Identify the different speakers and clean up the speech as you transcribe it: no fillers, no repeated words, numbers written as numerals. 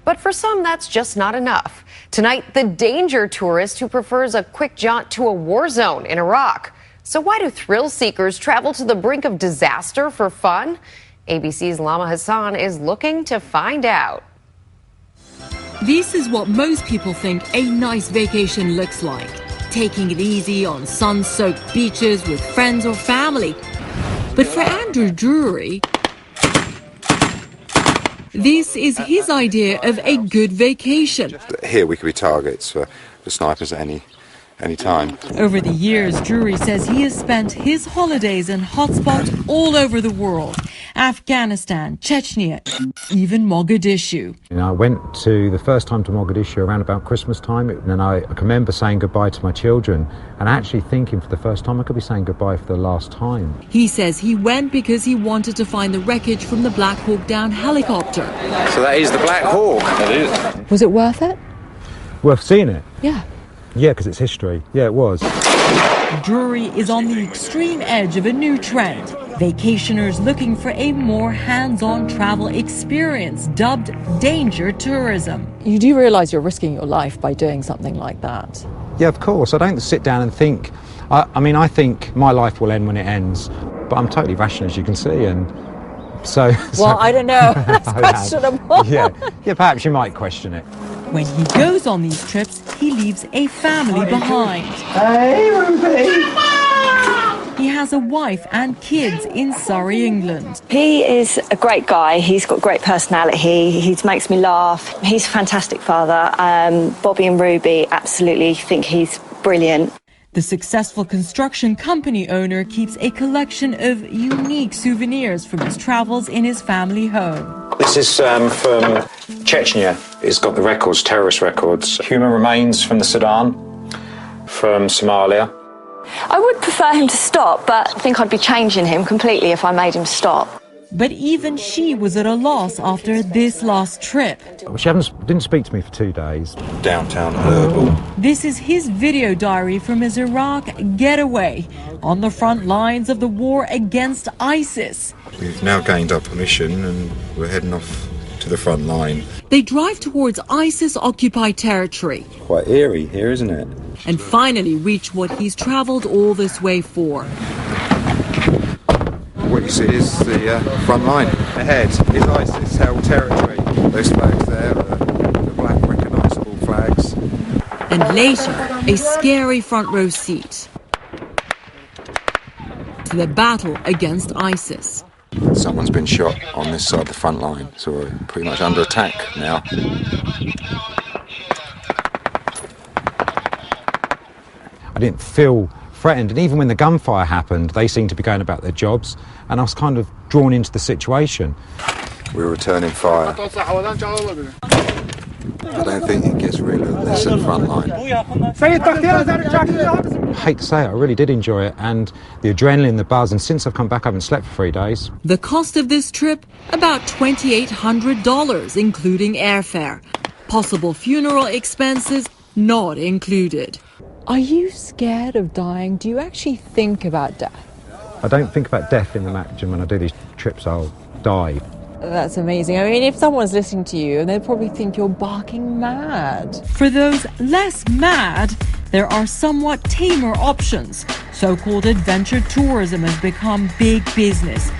Speaker 1: But for some, that's just not enough. Tonight, the danger tourist who prefers a quick jaunt to a war zone in Iraq. So why do thrill seekers travel to the brink of disaster for fun? ABC's Lama Hassan is looking to find out.
Speaker 2: This is what most people think a nice vacation looks like. Taking it easy on sun-soaked beaches with friends or family. But for Andrew Drury, this is his idea of a good vacation.
Speaker 3: Here we could be targets for snipers at any time.
Speaker 2: Over the years, Drury says he has spent his holidays in hotspots all over the world. Afghanistan, Chechnya, even Mogadishu.
Speaker 4: I went the first time to Mogadishu around about Christmas time, and I can remember saying goodbye to my children and actually thinking for the first time I could be saying goodbye for the last time.
Speaker 2: He says he went because he wanted to find the wreckage from the Black Hawk Down helicopter.
Speaker 3: So that is the Black Hawk. That is.
Speaker 5: Was it worth it?
Speaker 4: Worth seeing it?
Speaker 5: Yeah.
Speaker 4: Yeah, because it's history. Yeah, it was.
Speaker 2: Drury is on the extreme edge of a new trend. Vacationers looking for a more hands-on travel experience, dubbed danger tourism.
Speaker 5: You do realise you're risking your life by doing something like that.
Speaker 4: Yeah, of course. I don't sit down and think. I think my life will end when it ends, but I'm totally rational, as you can see, and so.
Speaker 5: Well, I don't know. That's questionable.
Speaker 4: Yeah, perhaps you might question it.
Speaker 2: When he goes on these trips, he leaves a family behind.
Speaker 6: Hey, Ruby!
Speaker 2: He has a wife and kids in Surrey, England.
Speaker 7: He is a great guy. He's got great personality. He makes me laugh. He's a fantastic father. Bobby and Ruby absolutely think he's brilliant.
Speaker 2: The successful construction company owner keeps a collection of unique souvenirs from his travels in his family home.
Speaker 3: This is from Chechnya. It's got the records, terrorist records. Human remains from the Sudan, from Somalia.
Speaker 7: I would prefer him to stop, but I think I'd be changing him completely if I made him stop.
Speaker 2: But even she was at a loss after this last trip.
Speaker 4: She didn't speak to me for 2 days.
Speaker 3: Downtown Herbal.
Speaker 2: This is his video diary from his Iraq getaway on the front lines of the war against ISIS.
Speaker 3: We've now gained our permission and we're heading off to the front line.
Speaker 2: They drive towards ISIS-occupied territory.
Speaker 3: Quite eerie here, isn't it?
Speaker 2: And finally reach what he's traveled all this way for.
Speaker 3: What you see is the front line. Ahead is ISIS-held territory. Those flags there are the black recognisable flags.
Speaker 2: And later, a scary front row seat to the battle against ISIS.
Speaker 3: Someone's been shot on this side of the front line, so we're pretty much under attack now.
Speaker 4: I didn't feel threatened, and even when the gunfire happened, they seemed to be going about their jobs, and I was kind of drawn into the situation.
Speaker 3: We're returning fire. I don't think it gets rid of this at the front line.
Speaker 4: I hate to say it, I really did enjoy it, and the adrenaline, the buzz, and since I've come back I haven't slept for 3 days.
Speaker 2: The cost of this trip, about $2,800, including airfare. Possible funeral expenses not included.
Speaker 5: Are you scared of dying? Do you actually think about death?
Speaker 4: I don't think about death in the match, and when I do these trips I'll die.
Speaker 5: That's amazing. I mean, if someone's listening to you, they'll probably think you're barking mad.
Speaker 2: For those less mad, there are somewhat tamer options. So-called adventure tourism has become big business.